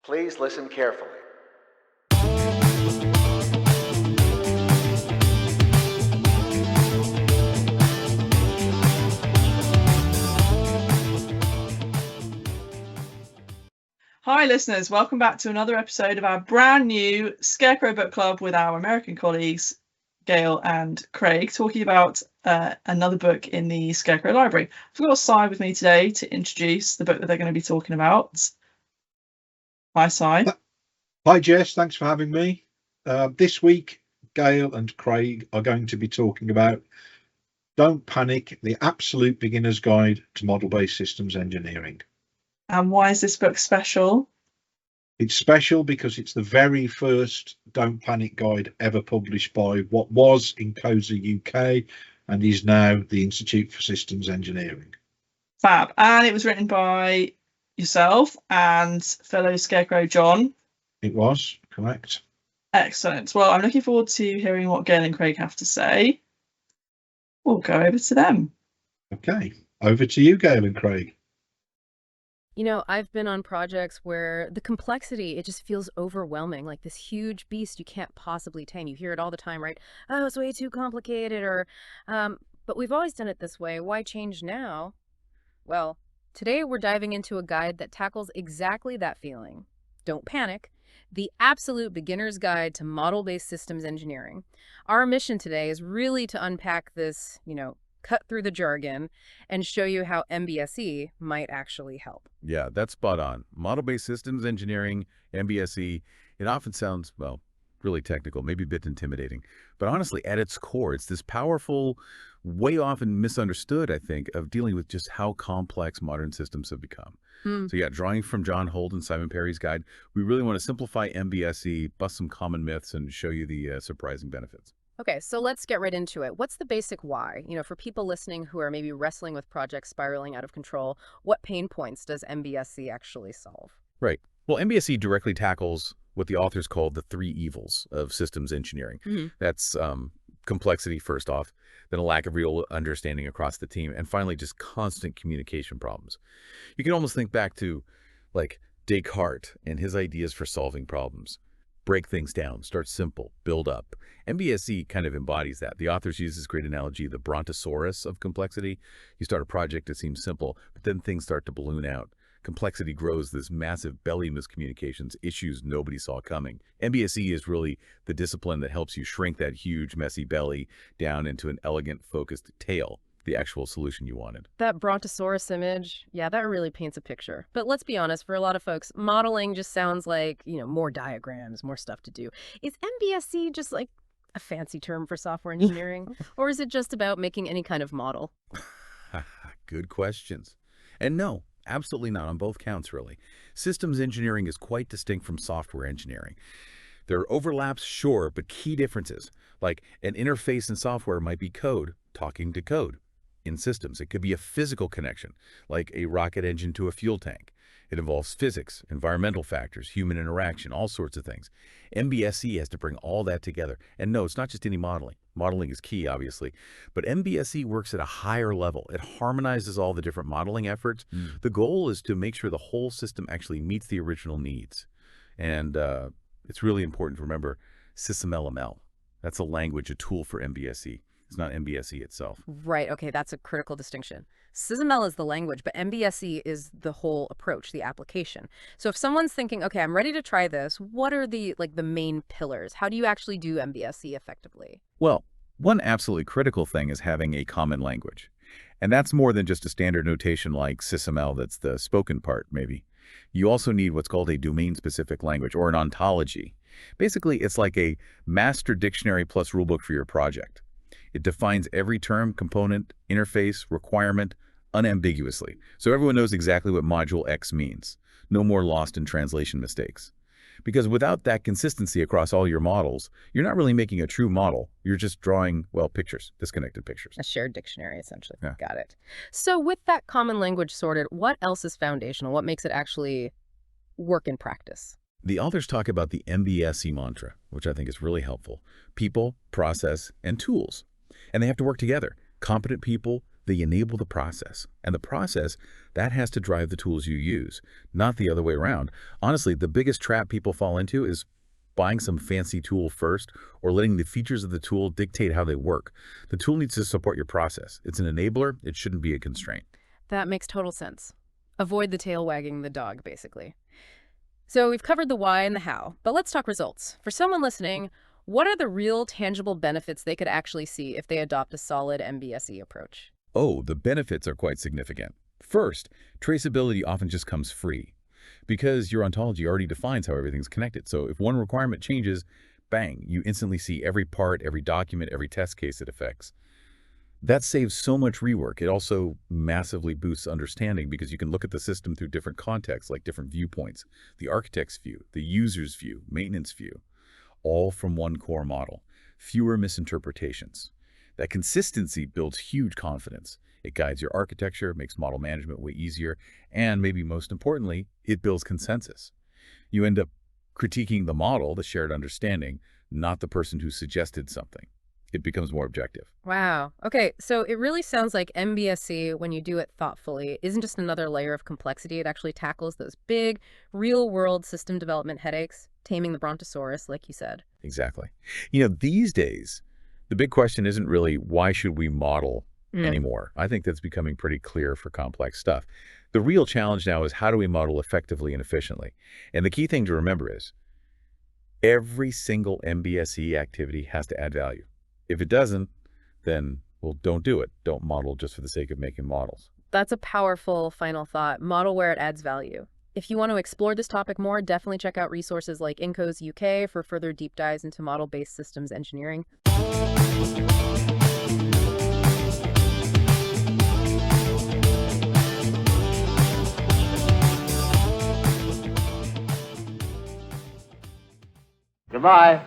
Please listen carefully. Hi listeners, welcome back to another episode of our brand new Scarecrow Book Club with our American colleagues, Gail and Craig, talking about another book in the Scarecrow Library. I've got Si with me today to introduce the book that they're going to be talking about. Hi Si. Hi Jess, thanks for having me. This week, Gail and Craig are going to be talking about Don't Panic, the Absolute Beginner's Guide to Model-Based Systems Engineering. And why is this book special? It's special because it's the very first Don't Panic guide ever published by what was Encoder UK and is now the Institute for Systems Engineering. Fab. And it was written by yourself and fellow Scarecrow John. It was, correct. Excellent. Well, I'm looking forward to hearing what Gail and Craig have to say. We'll go over to them. Okay, over to you, Gail and Craig. You know, I've been on projects where the complexity, it just feels overwhelming, like this huge beast you can't possibly tame. You hear it all the time, right? Oh, it's way too complicated, or, but we've always done it this way. Why change now? Well, today we're diving into a guide that tackles exactly that feeling. Don't panic. The Absolute Beginner's Guide to Model-Based Systems Engineering. Our mission today is really to unpack this, cut through the jargon and show you how MBSE might actually help. Yeah, that's spot on. Model-based systems engineering, MBSE, it often sounds, well, really technical, maybe a bit intimidating. But honestly, at its core, it's this powerful, way often misunderstood, I think, of dealing with just how complex modern systems have become. So yeah, drawing from John Holt and Simon Perry's guide, we really want to simplify MBSE, bust some common myths, and show you the surprising benefits. Okay, so let's get right into it. What's the basic why? For people listening who are maybe wrestling with projects spiraling out of control, what pain points does MBSE actually solve? Right. Well, MBSE directly tackles what the authors call the three evils of systems engineering. That's complexity, first off, then a lack of real understanding across the team, and finally, just constant communication problems. You can almost think back to, like, Descartes and his ideas for solving problems. Break things down, start simple, build up. MBSE kind of embodies that. The authors use this great analogy, the brontosaurus of complexity. You start a project that seems simple, but then things start to balloon out. Complexity grows, this massive belly miscommunications, issues nobody saw coming. MBSE is really the discipline that helps you shrink that huge, messy belly down into an elegant, focused tail, the actual solution you wanted. That brontosaurus image, yeah, that really paints a picture. But let's be honest, for a lot of folks, modeling just sounds like, more diagrams, more stuff to do. Is MBSE just like a fancy term for software engineering? Or is it just about making any kind of model? Good questions. And no, absolutely not on both counts, really. Systems engineering is quite distinct from software engineering. There are overlaps, sure, but key differences. Like an interface in software might be code talking to code. In systems, it could be a physical connection, like a rocket engine to a fuel tank. It involves physics, environmental factors, human interaction, all sorts of things. MBSE has to bring all that together. And no, it's not just any modeling. Modeling is key, obviously. But MBSE works at a higher level. It harmonizes all the different modeling efforts. The goal is to make sure the whole system actually meets the original needs. And it's really important to remember SysMLML. That's a language, a tool for MBSE. It's not MBSE itself. Right. Okay, that's a critical distinction. SysML is the language, but MBSE is the whole approach, the application. So if someone's thinking, okay, I'm ready to try this, what are the main pillars? How do you actually do MBSE effectively? Well, one absolutely critical thing is having a common language. And that's more than just a standard notation like SysML that's the spoken part, maybe. You also need what's called a domain-specific language, or an ontology. Basically, it's like a master dictionary plus rulebook for your project. It defines every term, component, interface, requirement unambiguously, so everyone knows exactly what module X means. No more lost in translation mistakes. Because without that consistency across all your models, you're not really making a true model. You're just drawing, well, pictures, disconnected pictures. A shared dictionary, essentially. Yeah. Got it. So with that common language sorted, what else is foundational? What makes it actually work in practice? The authors talk about the MBSE mantra, which I think is really helpful. People, process, and tools. And they have to work together. Competent people, They enable the process. And the process, that has to drive the tools you use, not the other way around. Honestly, the biggest trap people fall into is buying some fancy tool first or letting the features of the tool dictate how they work. The tool needs to support your process. It's an enabler. It shouldn't be a constraint. That makes total sense. Avoid the tail wagging the dog, basically. So we've covered the why and the how, but let's talk results. For someone listening, what are the real tangible benefits they could actually see if they adopt a solid MBSE approach? Oh, the benefits are quite significant. First, traceability often just comes free because your ontology already defines how everything's connected. So if one requirement changes, bang, you instantly see every part, every document, every test case it affects. That saves so much rework. It also massively boosts understanding because you can look at the system through different contexts, like different viewpoints, the architect's view, the user's view, maintenance view, all from one core model. Fewer misinterpretations. That consistency builds huge confidence. It guides your architecture, makes model management way easier, and maybe most importantly, it builds consensus. You end up critiquing the model, the shared understanding, not the person who suggested something. It becomes more objective. Wow. Okay, so it really sounds like MBSE, when you do it thoughtfully, isn't just another layer of complexity. It actually tackles those big, real-world system development headaches, taming the brontosaurus, like you said. Exactly. These days, the big question isn't really why should we model anymore. I think that's becoming pretty clear for complex stuff. The real challenge now is how do we model effectively and efficiently? And the key thing to remember is every single MBSE activity has to add value. If it doesn't, then, well, don't do it. Don't model just for the sake of making models. That's a powerful final thought. Model where it adds value. If you want to explore this topic more, definitely check out resources like INCO's UK for further deep dives into model-based systems engineering. Goodbye.